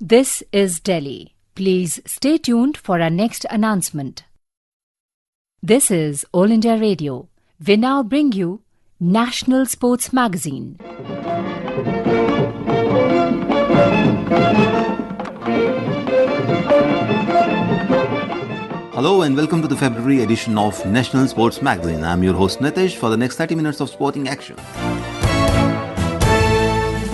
This is Delhi. Please stay tuned for our next announcement. This is All India Radio. We now bring you National Sports Magazine. Hello and welcome to the February edition of National Sports Magazine. I'm your host Nitish for the next 30 minutes of sporting action.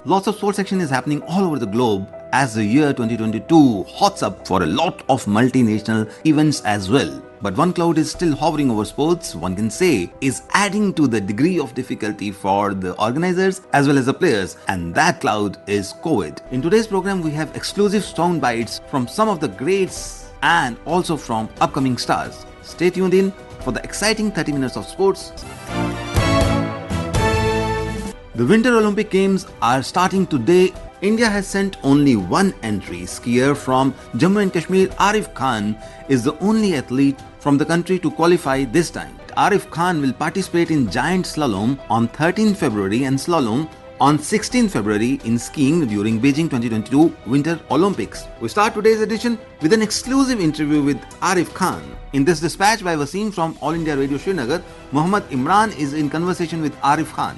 Lots of sports action is happening all over the globe as the year 2022 hots up for a lot of multinational events as well. But one cloud is still hovering over sports, one can say, is adding to the degree of difficulty for the organizers as well as the players, and that cloud is COVID. In today's program, we have exclusive sound bites from some of the greats and also from upcoming stars. Stay tuned in for the exciting 30 minutes of sports. The Winter Olympic Games are starting today. India has sent only one entry. Skier from Jammu and Kashmir, Arif Khan, is the only athlete from the country to qualify this time. Arif Khan will participate in giant slalom on 13 February and slalom on 16 February in skiing during Beijing 2022 Winter Olympics. We start today's edition with an exclusive interview with Arif Khan. In this dispatch by Wasim from All India Radio Srinagar, Muhammad Imran is in conversation with Arif Khan.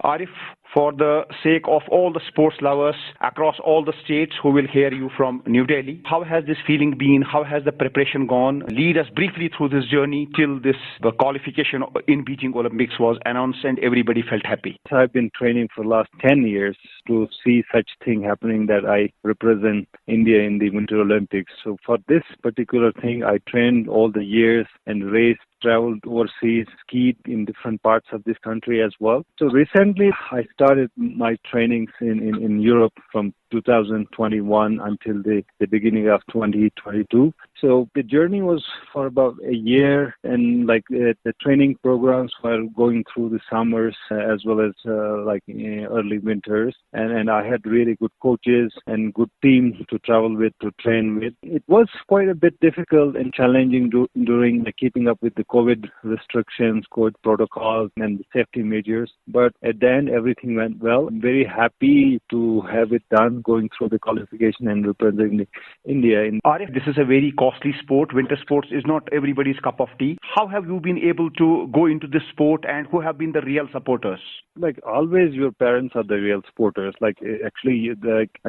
Arif, for the sake of all the sports lovers across all the states who will hear you from New Delhi, how has this feeling been? How has the preparation gone? Lead us briefly through this journey till the qualification in Beijing Olympics was announced and everybody felt happy. I've been training for the last 10 years to see such thing happening that I represent India in the Winter Olympics. So for this particular thing, I trained all the years and raced, traveled overseas, skied in different parts of this country as well. So recently, I started my trainings in Europe from 2021 until the beginning of 2022. So the journey was for about a year, and the training programs were going through the summers as well as early winters. And I had really good coaches and good teams to travel with, to train with. It was quite a bit difficult and challenging during keeping up with the COVID restrictions, COVID protocols, and the safety measures. But at the end, everything went well. I'm very happy to have it done, going through the qualification and representing India. Arif, this is a very costly sport. Winter sports is not everybody's cup of tea. How have you been able to go into this sport, and who have been the real supporters? Like always, your parents are the real supporters.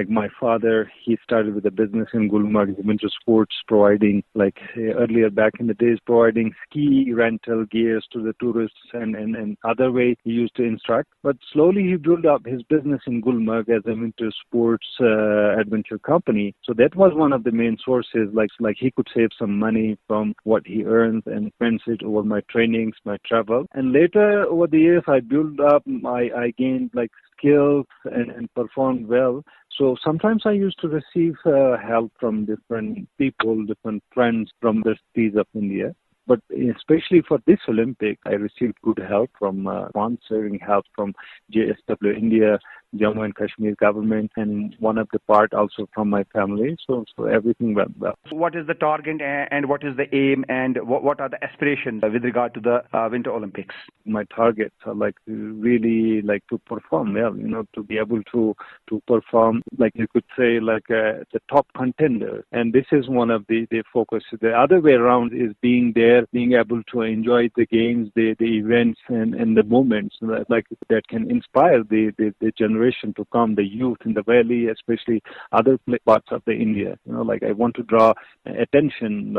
My father, he started with a business in Gulmarg, winter sports, providing earlier back in the days, providing ski rental gears to the tourists and other way he used to instruct. But slowly he built up his business in Gulmarg as a winter sports adventure company. So that was one of the main sources. Like he could save some money from what he earns and spends it over my trainings, my travel. And later over the years, I built up. I gained skills and performed well. So sometimes I used to receive help from different people, different friends from the cities of India. But especially for this Olympic, I received good help from sponsoring help from JSW India, Jammu and Kashmir government, and one of the part also from my family. So everything went well. What is the target and what is the aim and what are the aspirations with regard to the Winter Olympics? My targets are really to perform well, to be able to perform, you could say, the top contender. And this is one of the focus. The other way around is being there, being able to enjoy the games, the events and the moments that can inspire the generation to come, the youth in the valley, especially other parts of the India. I want to draw attention,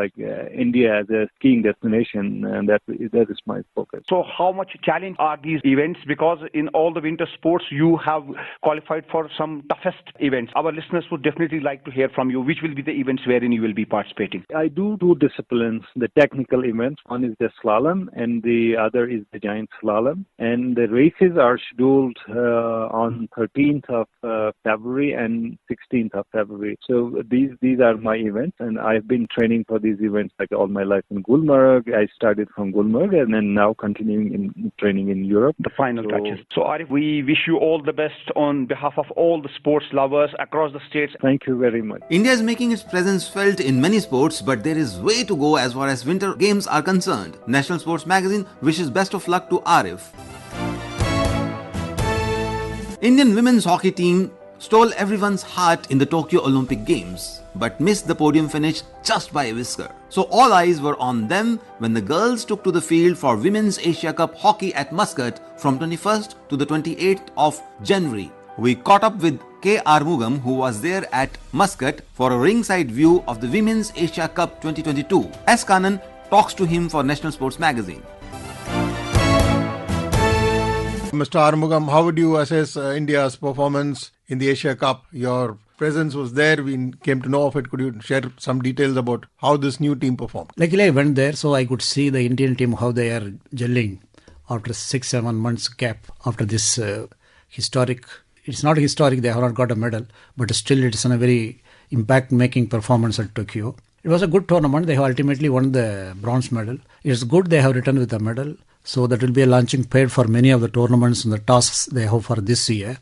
India as a skiing destination, and that is my focus. So how much challenge are these events? Because in all the winter sports, you have qualified for some toughest events. Our listeners would definitely like to hear from you. Which will be the events wherein you will be participating? I do two disciplines, the technical events. One is the slalom and the other is the giant slalom. And the races are scheduled on 13th of February and 16th of February. So these are my events, and I've been training for these events all my life in Gulmarg. I started from Gulmarg and then now continuing in training in Europe. The final touches. So Arif, we wish you all the best on behalf of all the sports lovers across the states. Thank you very much. India is making its presence felt in many sports, but there is way to go as far as Winter Games are concerned. National Sports Magazine wishes best of luck to Arif. Indian women's hockey team stole everyone's heart in the Tokyo Olympic Games, but missed the podium finish just by a whisker. So all eyes were on them when the girls took to the field for Women's Asia Cup hockey at Muscat from 21st to the 28th of January. We caught up with K.Arumugam, who was there at Muscat for a ringside view of the Women's Asia Cup 2022, as Kanan talks to him for National Sports Magazine. Mr. Arumugam, how would you assess India's performance in the Asia Cup? Your presence was there. We came to know of it. Could you share some details about how this new team performed? Luckily, I went there, so I could see the Indian team, how they are gelling after 6-7 months gap after this historic. It's not historic, they have not got a medal, but still it's a very impact-making performance at Tokyo. It was a good tournament. They have ultimately won the bronze medal. It's good they have returned with a medal. So that will be a launching pad for many of the tournaments and the tasks they have for this year.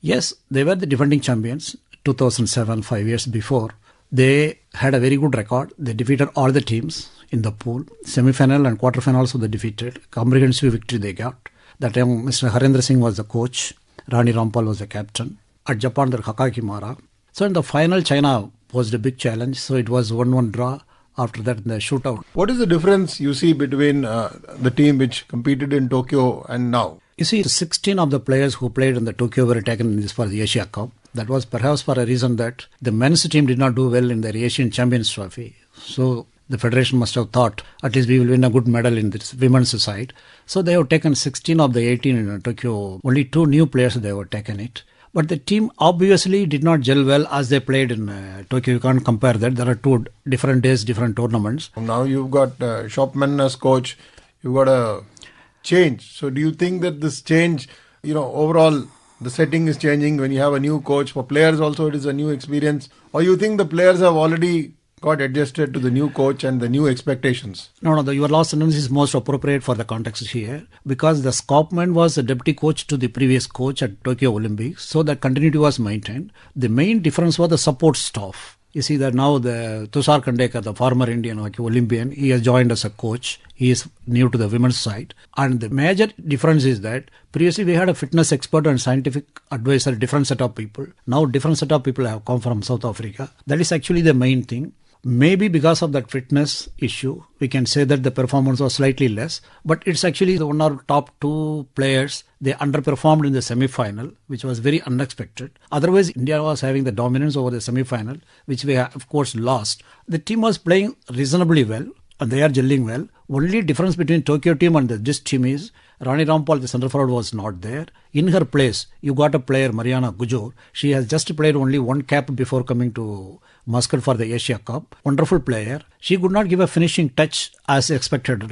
Yes, they were the defending champions 2007, 5 years before. They had a very good record. They defeated all the teams in the pool. Semi-final and quarter-final also they defeated. Comprehensive victory they got. That time Mr. Harendra Singh was the coach. Rani Rampal was the captain. At Japan, there Hakaki Mara. So in the final, China posed a big challenge. So it was 1-1 draw. After that, in the shootout. What is the difference you see between the team which competed in Tokyo and now? You see, 16 of the players who played in the Tokyo were taken in this for the Asia Cup. That was perhaps for a reason that the men's team did not do well in their Asian Champions Trophy. So the federation must have thought, at least we will win a good medal in this women's side. So they have taken 16 of the 18 in Tokyo. Only 2 new players they have taken it. But the team obviously did not gel well as they played in Tokyo. You can't compare that. There are 2 different days, different tournaments. Now you've got Shopman as coach. You've got a change. So do you think that this change, overall the setting is changing when you have a new coach? For players also it is a new experience. Or you think the players have already got adjusted to the new coach and the new expectations? No, your last sentence is most appropriate for the context here, because the Skopman was a deputy coach to the previous coach at Tokyo Olympics, so that continuity was maintained. The main difference was the support staff. You see that now the Tushar Khandekar, the former Indian hockey Olympian, he has joined as a coach. He is new to the women's side. And the major difference is that previously we had a fitness expert and scientific advisor, different set of people. Now different set of people have come from South Africa. That is actually the main thing. Maybe because of that fitness issue, we can say that the performance was slightly less. But it's actually the one or top 2 players, they underperformed in the semi-final, which was very unexpected. Otherwise, India was having the dominance over the semi-final, which we of course lost. The team was playing reasonably well and they are gelling well. Only difference between Tokyo team and this team is Rani Rampal, the centre forward, was not there. In her place, you got a player, Mariana Gujor. She has just played only 1 cap before coming to Muscat for the Asia Cup. Wonderful player. She could not give a finishing touch as expected,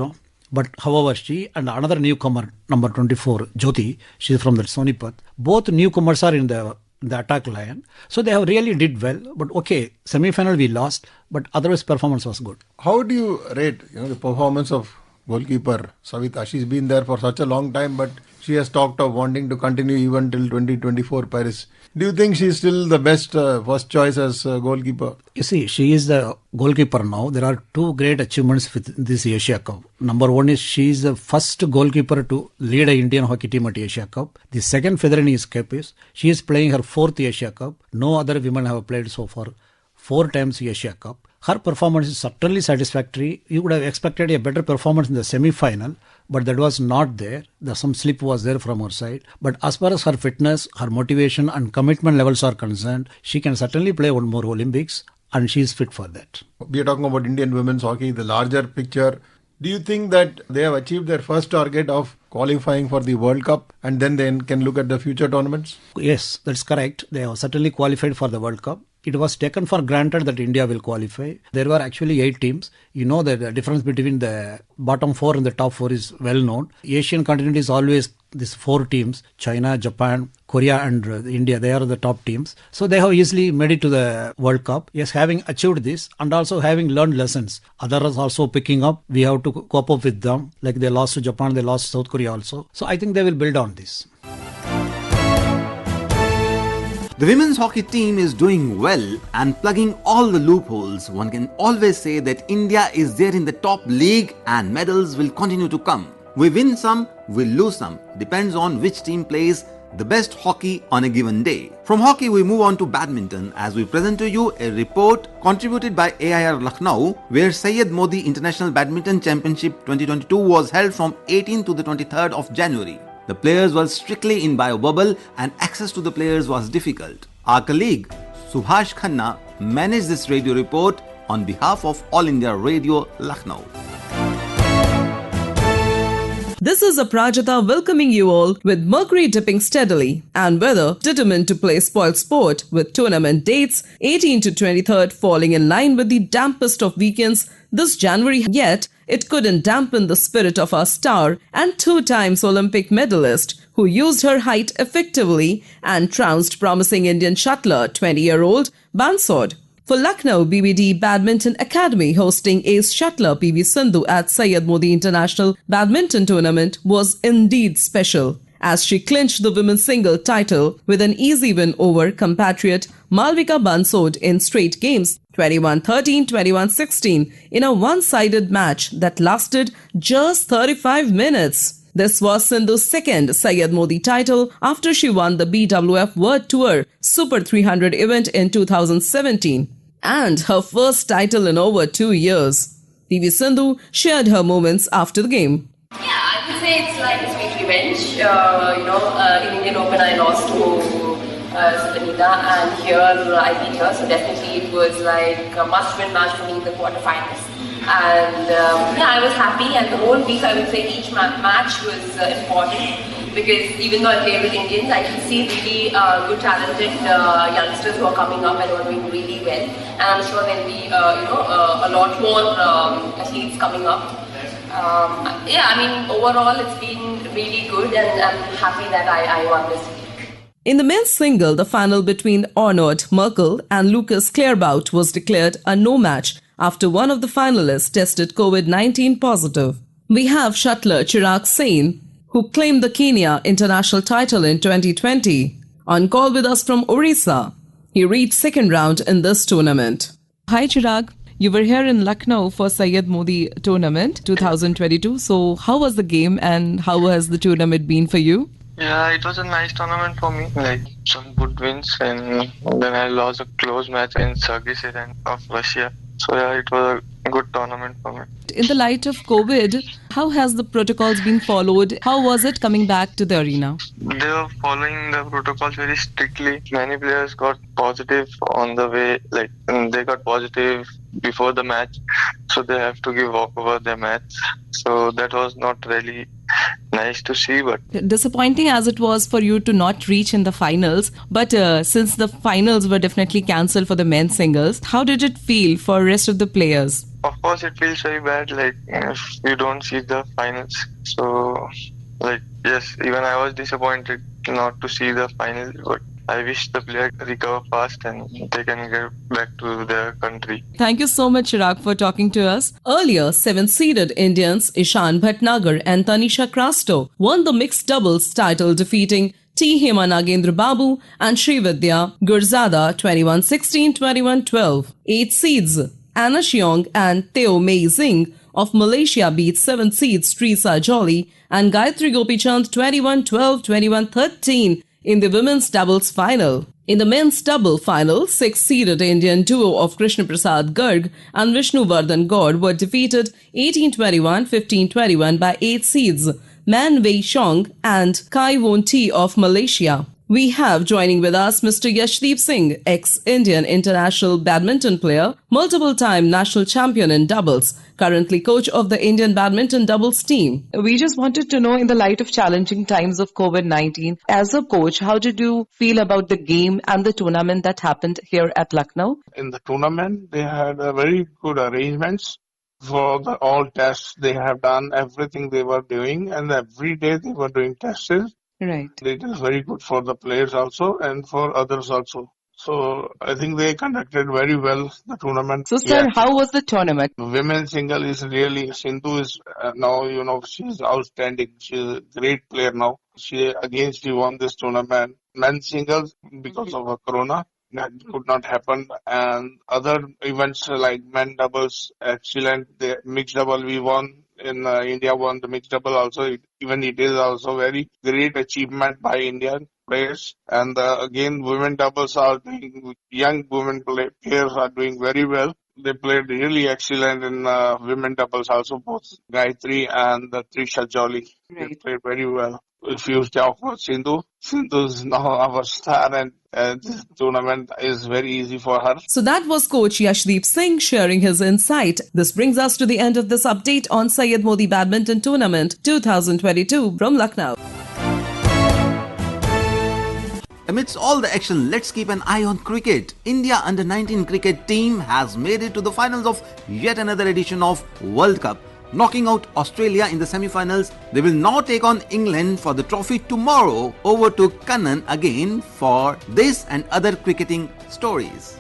But however, she and another newcomer, number 24, Jyoti, she is from the Sonipat. Both newcomers are in the attack line. So they have really did well. But okay, semi-final we lost, but otherwise performance was good. How do you rate the performance of goalkeeper Savita? She's been there for such a long time, but she has talked of wanting to continue even till 2024 Paris. Do you think she's still the best first choice as goalkeeper? You see, she is the goalkeeper now. There are 2 great achievements with this Asia Cup. Number 1 is she is the first goalkeeper to lead an Indian hockey team at Asia Cup. The second feather in his cap is she is playing her 4th Asia Cup. No other women have played so far 4 times Asia Cup. Her performance is certainly satisfactory. You would have expected a better performance in the semi-final, but that was not there. Some slip was there from her side. But as far as her fitness, her motivation and commitment levels are concerned, she can certainly play 1 more Olympics and she is fit for that. We are talking about Indian women's hockey, the larger picture. Do you think that they have achieved their first target of qualifying for the World Cup and then they can look at the future tournaments? Yes, that's correct. They have certainly qualified for the World Cup. It was taken for granted that India will qualify. There were actually 8 teams. You know that the difference between the bottom 4 and the top 4 is well known. Asian continent is always these 4 teams, China, Japan, Korea and India. They are the top teams. So they have easily made it to the World Cup. Yes, having achieved this and also having learned lessons. Others also picking up. We have to cope up with them. Like they lost to Japan, they lost South Korea also. So I think they will build on this. The women's hockey team is doing well and plugging all the loopholes. One can always say that India is there in the top league and medals will continue to come. We win some, we lose some. Depends on which team plays the best hockey on a given day. From hockey, we move on to badminton as we present to you a report contributed by AIR Lucknow, where Syed Modi International Badminton Championship 2022 was held from 18th to the 23rd of January. The players were strictly in bio bubble and access to the players was difficult. Our colleague Subhash Khanna managed this radio report on behalf of All India Radio Lucknow. This is Aprajita welcoming you all with mercury dipping steadily and weather determined to play spoiled sport with tournament dates 18 to 23rd falling in line with the dampest of weekends this January, yet it couldn't dampen the spirit of our star and two times Olympic medalist who used her height effectively and trounced promising Indian shuttler 20-year-old Bansod. For Lucknow, BBD Badminton Academy hosting ace shuttler PV Sindhu at Syed Modi International Badminton Tournament was indeed special, as she clinched the women's single title with an easy win over compatriot Malvika Bansod in straight games 21-13, 21-16 in a one-sided match that lasted just 35 minutes. This was Sindhu's second Syed Modi title after she won the BWF World Tour Super 300 event in 2017 and her first title in over 2 years. PV Sindhu shared her moments after the game. Yeah, I would say it's like a sweet revenge. In Indian Open I lost to Sabanita and here I beat her, so definitely it was like a must-win match for me in the quarterfinals. And I was happy, and the whole week I would say each match was important because even though I play with Indians, I can see really good talented youngsters who are coming up and who are doing really well, and I'm sure there'll be a lot more athletes coming up. Overall it's been really good and I'm happy that I won this week. In the men's single, the final between Arnold Merkel and Lucas Claerbout was declared a no match after one of the finalists tested COVID-19 positive. We have shuttler Chirag Sain, who claimed the Kenya international title in 2020. On call with us from Orissa, he reached second round in this tournament. Hi Chirag, you were here in Lucknow for Syed Modi tournament 2022. So how was the game and how has the tournament been for you? Yeah, it was a nice tournament for me. Like some good wins, and then I lost a close match in Kyrgyzstan of Russia. So yeah, it was a good tournament for me. In the light of COVID, how has the protocols been followed? How was it coming back to the arena? They were following the protocols very strictly. Many players got positive on the way, they got positive before the match, so they have to give walkover their match. So that was not really nice to see, but disappointing as it was for you to not reach in the finals. But since the finals were definitely cancelled for the men's singles, how did it feel for rest of the players? Of course, it feels very bad, if you don't see the finals. So, yes, even I was disappointed not to see the finals, but I wish the players recover fast and they can get back to their country. Thank you so much, Chirag, for talking to us. Earlier, 7-seeded Indians Ishan Bhatnagar and Tanisha Krasto won the mixed doubles title, defeating T. Hema Nagendra Babu and Srividya Gurzada 21-16, 21-12. 8 seeds Anna Sheong and Theo Mei Zing of Malaysia beat 7 seeds Teresa Jolly and Gayatri Gopichand 21-12, 21-13 in the women's doubles final. In the men's double final, 6-seeded Indian duo of Krishna Prasad Garg and Vishnu Vardhan Gaur were defeated 18-21, 15-21 by 8 seeds Man Wei Xiong and Kai Won T of Malaysia. We have joining with us Mr. Yashdeep Singh, ex-Indian international badminton player, multiple-time national champion in doubles, currently coach of the Indian badminton doubles team. We just wanted to know, in the light of challenging times of COVID-19, as a coach, how did you feel about the game and the tournament that happened here at Lucknow? In the tournament, they had a very good arrangements for all tests. They have done everything they were doing, and every day they were doing tests. Right. It is very good for the players also and for others also. So I think they conducted very well the tournament. So, sir, how was the tournament? Women's single is really, Sindhu is now, she's outstanding. She's a great player now. She won this tournament. Men's singles, because of Corona, that could not happen. And other events like men doubles, excellent. The mixed double we won. India won the mixed double also. It is also very great achievement by India. players. And again, women doubles are doing, young women players are doing very well. They played really excellent in women doubles also, both Gayatri and Trisha Jolly. They played very well. If you talk about Sindhu is now our star, and this tournament is very easy for her. So that was Coach Yashdeep Singh sharing his insight. This brings us to the end of this update on Syed Modi Badminton Tournament 2022 from Lucknow. Amidst all the action, let's keep an eye on cricket. India under-19 cricket team has made it to the finals of yet another edition of World Cup. Knocking out Australia in the semi-finals, they will now take on England for the trophy tomorrow. Over to Kanan again for this and other cricketing stories.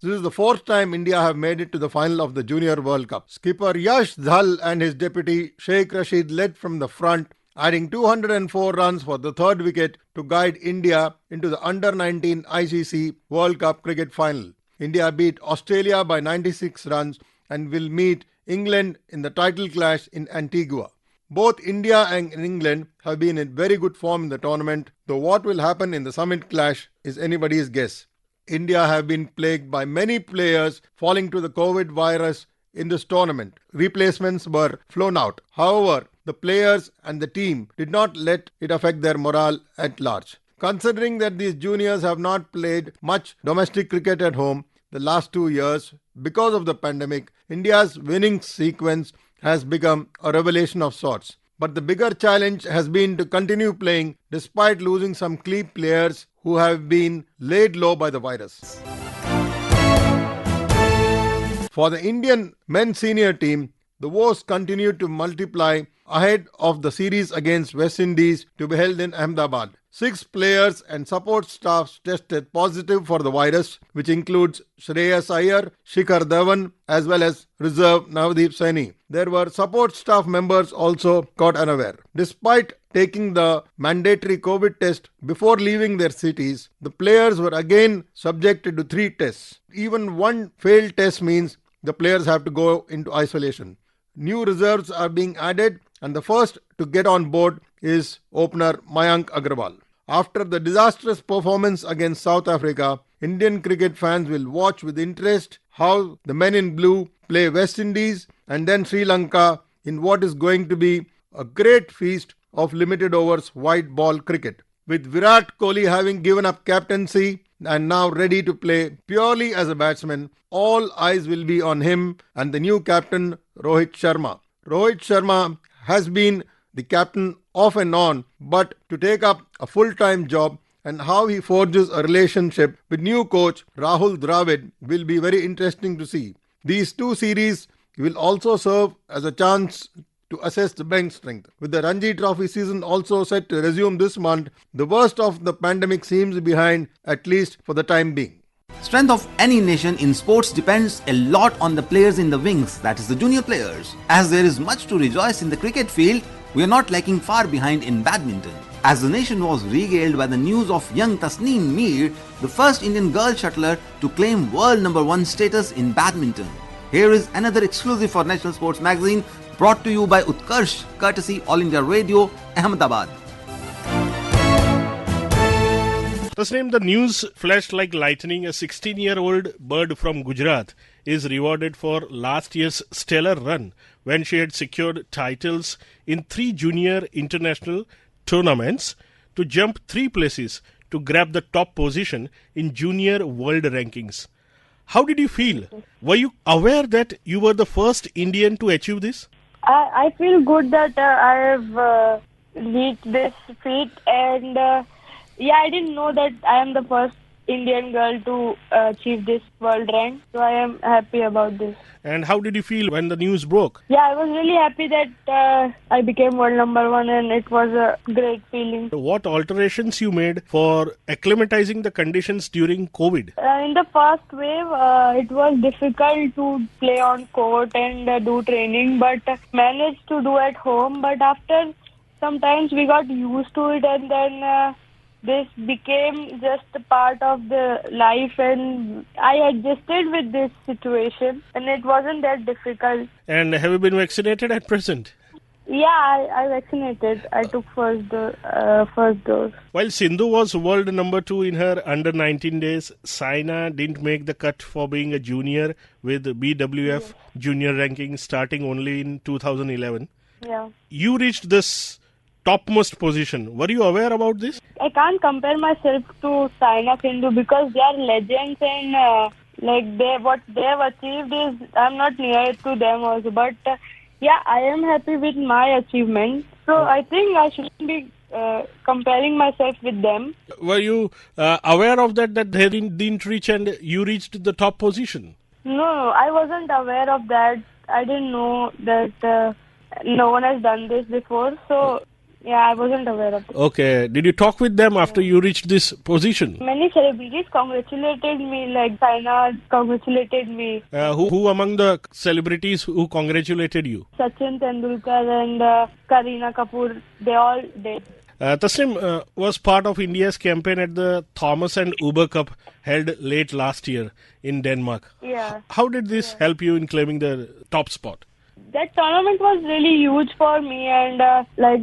This is the fourth time India have made it to the final of the Junior World Cup. Skipper Yash Dhal and his deputy Sheikh Rashid led from the front, adding 204 runs for the third wicket to guide India into the under-19 ICC World Cup cricket final. India beat Australia by 96 runs and will meet England in the title clash in Antigua. Both India and England have been in very good form in the tournament, though what will happen in the summit clash is anybody's guess. India have been plagued by many players falling to the COVID virus in this tournament. Replacements were flown out. However, the players and the team did not let it affect their morale at large. Considering that these juniors have not played much domestic cricket at home the last 2 years because of the pandemic, India's winning sequence has become a revelation of sorts. But the bigger challenge has been to continue playing despite losing some key players who have been laid low by the virus. For the Indian men's senior team, the woes continued to multiply ahead of the series against West Indies to be held in Ahmedabad. 6 players and support staff tested positive for the virus, which includes Shreyas Iyer, Shikhar Dhawan, as well as reserve Navdeep Saini. There were support staff members also caught unaware. Despite taking the mandatory COVID test before leaving their cities, the players were again subjected to 3 tests. Even one failed test means the players have to go into isolation. New reserves are being added, and the first to get on board is opener Mayank Agrawal. After the disastrous performance against South Africa, Indian cricket fans will watch with interest how the men in blue play West Indies and then Sri Lanka in what is going to be a great feast of limited overs white ball cricket. With Virat Kohli having given up captaincy and now ready to play purely as a batsman, all eyes will be on him and the new captain Rohit Sharma. Rohit Sharma has been the captain off and on, but to take up a full-time job and how he forges a relationship with new coach Rahul Dravid will be very interesting to see. These 2 series will also serve as a chance to assess the bench strength. With the Ranji Trophy season also set to resume this month, the worst of the pandemic seems behind, at least for the time being. Strength of any nation in sports depends a lot on the players in the wings, that is the junior players. As there is much to rejoice in the cricket field, we are not lagging far behind in badminton. As the nation was regaled by the news of young Tasnim Mir, the first Indian girl shuttler to claim world number 1 status in badminton. Here is another exclusive for National Sports Magazine, brought to you by Utkarsh, courtesy All India Radio, Ahmedabad. Tasnim, the news flashed like lightning. A 16-year-old bird from Gujarat is rewarded for last year's stellar run when she had secured titles in 3 junior international tournaments to jump 3 places to grab the top position in junior world rankings. How did you feel? Were you aware that you were the first Indian to achieve this? I feel good that I have reached this feat, and I didn't know that I am the first Indian girl to achieve this world rank, so I am happy about this. And how did you feel when the news broke? Yeah, I was really happy that I became world number 1, and it was a great feeling. What alterations you made for acclimatizing the conditions during COVID? In the first wave, it was difficult to play on court and do training, but managed to do at home. But after sometimes we got used to it, and then this became just a part of the life, and I adjusted with this situation, and it wasn't that difficult. And have you been vaccinated at present? I vaccinated. I took first dose. While Sindhu was world number 2 in her under 19 days, Saina didn't make the cut for being a junior with BWF junior ranking starting only in 2011. Yeah. You reached this topmost position. Were you aware about this? I can't compare myself to Saina Sindhu because they are legends and what they have achieved is I'm not near to them also. But I am happy with my achievement. So I think I shouldn't be comparing myself with them. Were you aware of that they didn't reach and you reached the top position? No, I wasn't aware of that. I didn't know that no one has done this before. So I wasn't aware of it. Okay. Did you talk with them after you reached this position? Many celebrities congratulated me, like Saina congratulated me. Who among the celebrities who congratulated you? Sachin Tendulkar and Kareena Kapoor, they all did. Tasnim was part of India's campaign at the Thomas and Uber Cup held late last year in Denmark. Yeah. How did this help you in claiming the top spot? That tournament was really huge for me and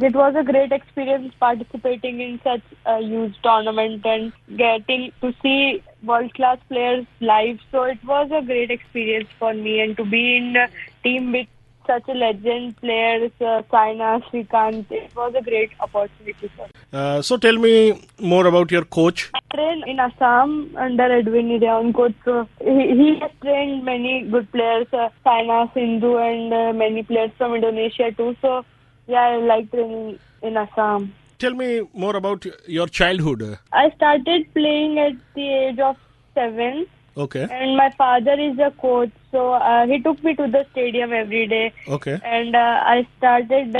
it was a great experience participating in such a huge tournament and getting to see world-class players live. So it was a great experience for me and to be in a team with such a legend players, Saina, Srikanth. It was a great opportunity for me. So tell me more about your coach. I train in Assam under Edwin Irion coach. So he has trained many good players, Saina, Sindhu and many players from Indonesia too. So I like training in Assam. Tell me more about your childhood. I started playing at the age of 7. Okay. And my father is a coach, so he took me to the stadium every day. Okay. And I started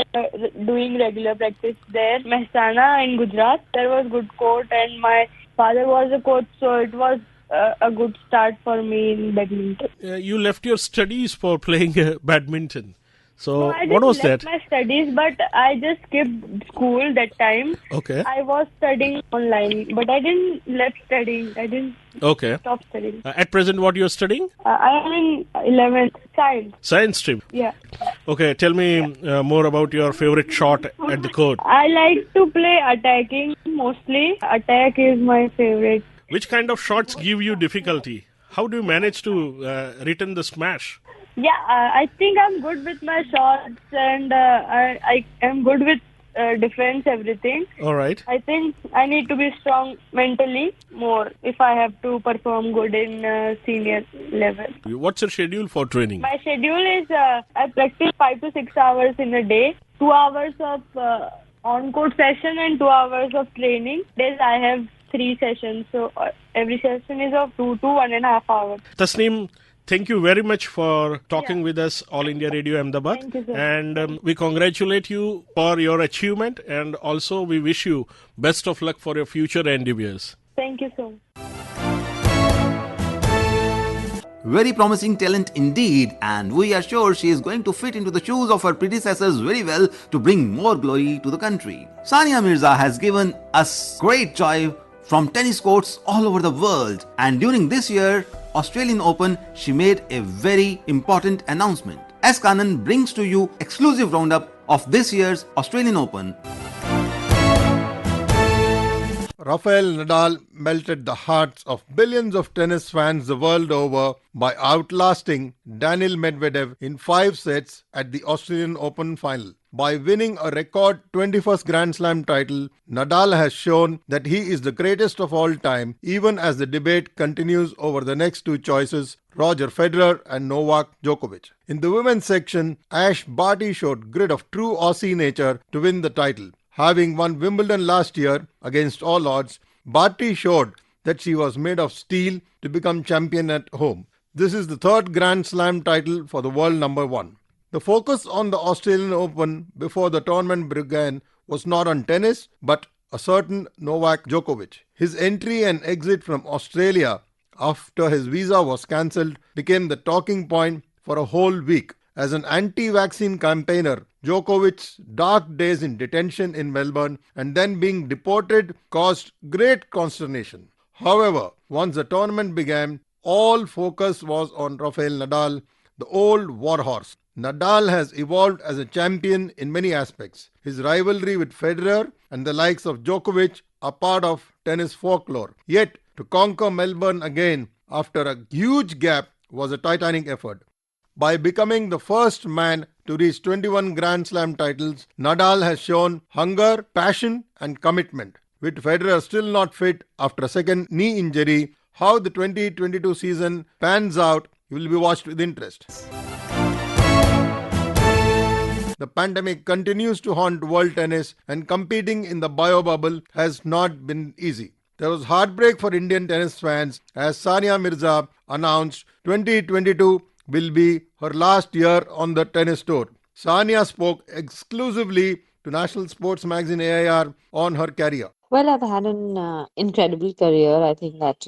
doing regular practice there. Mehsana in Gujarat, there was good court and my father was a coach, so it was a good start for me in badminton. You left your studies for playing badminton. So I what was that? didn't left my studies, but I just skipped school that time. Okay. I was studying online, but I didn't left studying. I didn't stop studying. At present, what you're studying? I am in 11th science. Science stream? Yeah. Okay, tell me more about your favorite shot at the court. I like to play attacking mostly. Attack is my favorite. Which kind of shots give you difficulty? How do you manage to return the smash? I think I'm good with my shots and I am good with defense, everything. All right. I think I need to be strong mentally more if I have to perform good in senior level. What's your schedule for training? My schedule is I practice 5 to 6 hours in a day, 2 hours of on-court session and 2 hours of training. Days I have 3 sessions, so every session is of 2 to 1.5 hours. Tasnim, thank you very much for talking with us, All India Radio Ahmedabad. Thank you, sir. And we congratulate you for your achievement and also we wish you best of luck for your future endeavors. Thank you so much. Very promising talent indeed, and we are sure she is going to fit into the shoes of her predecessors very well to bring more glory to the country. Sanya Mirza has given us great joy from tennis courts all over the world, and during this year Australian Open, she made a very important announcement. As Kanan brings to you exclusive roundup of this year's Australian Open. Rafael Nadal melted the hearts of billions of tennis fans the world over by outlasting Daniil Medvedev in 5 sets at the Australian Open final. By winning a record 21st Grand Slam title, Nadal has shown that he is the greatest of all time, even as the debate continues over the next 2 choices, Roger Federer and Novak Djokovic. In the women's section, Ash Barty showed grit of true Aussie nature to win the title. Having won Wimbledon last year against all odds, Barty showed that she was made of steel to become champion at home. This is the 3rd Grand Slam title for the world number 1. The focus on the Australian Open before the tournament began was not on tennis, but a certain Novak Djokovic. His entry and exit from Australia after his visa was cancelled became the talking point for a whole week. As an anti-vaccine campaigner, Djokovic's dark days in detention in Melbourne and then being deported caused great consternation. However, once the tournament began, all focus was on Rafael Nadal, the old warhorse. Nadal has evolved as a champion in many aspects. His rivalry with Federer and the likes of Djokovic are part of tennis folklore. Yet, to conquer Melbourne again after a huge gap was a titanic effort. By becoming the first man to reach 21 Grand Slam titles, Nadal has shown hunger, passion and commitment. With Federer still not fit after a second knee injury, how the 2022 season pans out will be watched with interest. The pandemic continues to haunt world tennis, and competing in the bio bubble has not been easy. There was heartbreak for Indian tennis fans as Sanya Mirza announced 2022 will be her last year on the tennis tour. Sanya spoke exclusively to National Sports Magazine AIR on her career. Well, I've had an incredible career. I think that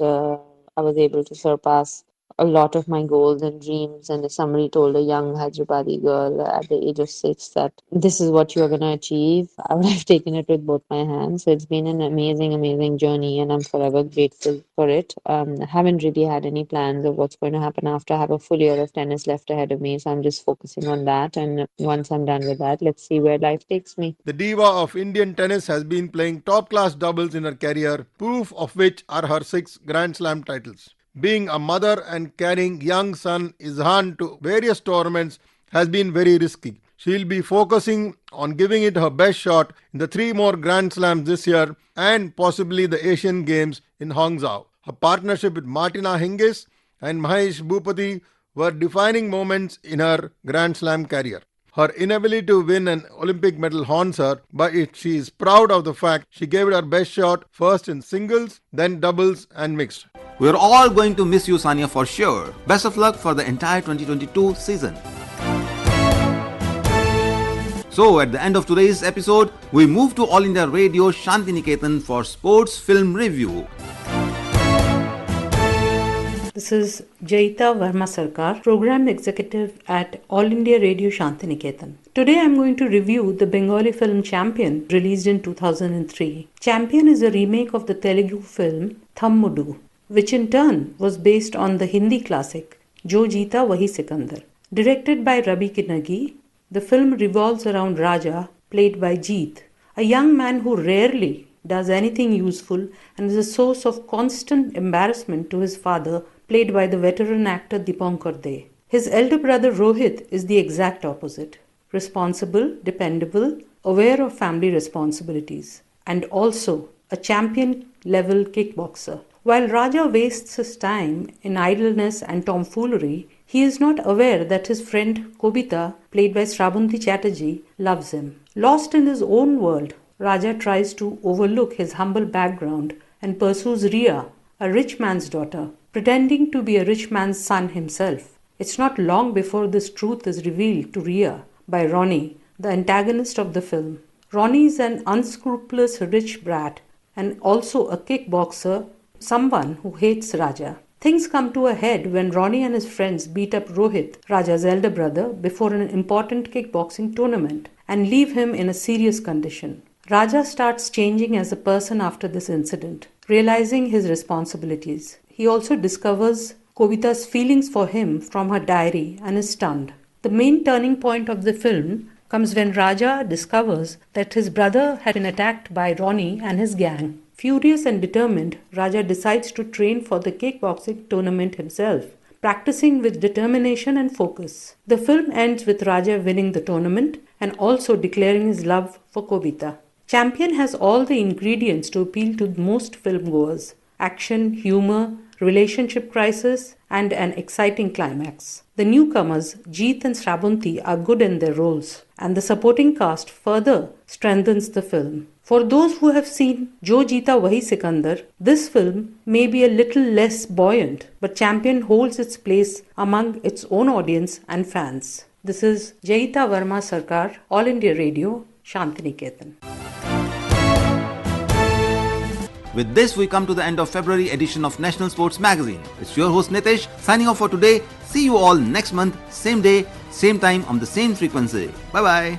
I was able to surpass a lot of my goals and dreams. And if somebody told a young Hyderabadi girl at the age of 6 that this is what you're going to achieve, I would have taken it with both my hands. So it's been an amazing, amazing journey, and I'm forever grateful for it. I haven't really had any plans of what's going to happen after. I have a full year of tennis left ahead of me, so I'm just focusing on that. And once I'm done with that, let's see where life takes me. The diva of Indian tennis has been playing top-class doubles in her career, proof of which are her 6 Grand Slam titles. Being a mother and carrying young son Izhan to various tournaments has been very risky. She'll be focusing on giving it her best shot in the 3 more Grand Slams this year and possibly the Asian Games in Hangzhou. Her partnership with Martina Hingis and Mahesh Bhupati were defining moments in her Grand Slam career. Her inability to win an Olympic medal haunts her, but she is proud of the fact she gave it her best shot first in singles, then doubles and mixed. We're all going to miss you, Sanya, for sure. Best of luck for the entire 2022 season. So, at the end of today's episode, we move to All India Radio Shantiniketan for Sports Film Review. This is Jaita Verma Sarkar, Program Executive at All India Radio Shantiniketan. Today I am going to review the Bengali film Champion, released in 2003. Champion is a remake of the Telugu film Thammudu, which in turn was based on the Hindi classic Jo Jeeta Wahi Sikandar. Directed by Ravi Kinagi, the film revolves around Raja, played by Jeet, a young man who rarely does anything useful and is a source of constant embarrassment to his father, played by the veteran actor Dipankar De. His elder brother Rohit is the exact opposite. Responsible, dependable, aware of family responsibilities, and also a champion-level kickboxer. While Raja wastes his time in idleness and tomfoolery, he is not aware that his friend Kobita, played by Shravanti Chatterjee, loves him. Lost in his own world, Raja tries to overlook his humble background and pursues Riya, a rich man's daughter, pretending to be a rich man's son himself. It's not long before this truth is revealed to Riya by Ronnie, the antagonist of the film. Ronnie is an unscrupulous rich brat and also a kickboxer, someone who hates Raja. Things come to a head when Ronnie and his friends beat up Rohit, Raja's elder brother, before an important kickboxing tournament and leave him in a serious condition. Raja starts changing as a person after this incident, realizing his responsibilities. He also discovers Kobita's feelings for him from her diary and is stunned. The main turning point of the film comes when Raja discovers that his brother had been attacked by Ronnie and his gang. Furious and determined, Raja decides to train for the kickboxing tournament himself, practicing with determination and focus. The film ends with Raja winning the tournament and also declaring his love for Kobita. Champion has all the ingredients to appeal to most filmgoers: action, humor, relationship crisis, and an exciting climax. The newcomers, Jeet and Shravanti, are good in their roles, and the supporting cast further strengthens the film. For those who have seen Jo Jeeta Wahi Sikandar, this film may be a little less buoyant, but Champion holds its place among its own audience and fans. This is Jaita Verma Sarkar, All India Radio, Shantiniketan. With this, we come to the end of February edition of National Sports Magazine. It's your host Nitesh signing off for today. See you all next month, same day, same time on the same frequency. Bye-bye.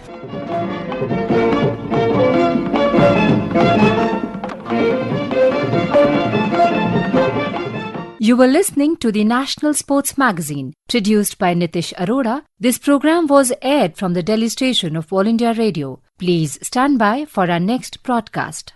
You were listening to the National Sports Magazine, produced by Nitish Arora. This program was aired from the Delhi station of All India Radio. Please stand by for our next broadcast.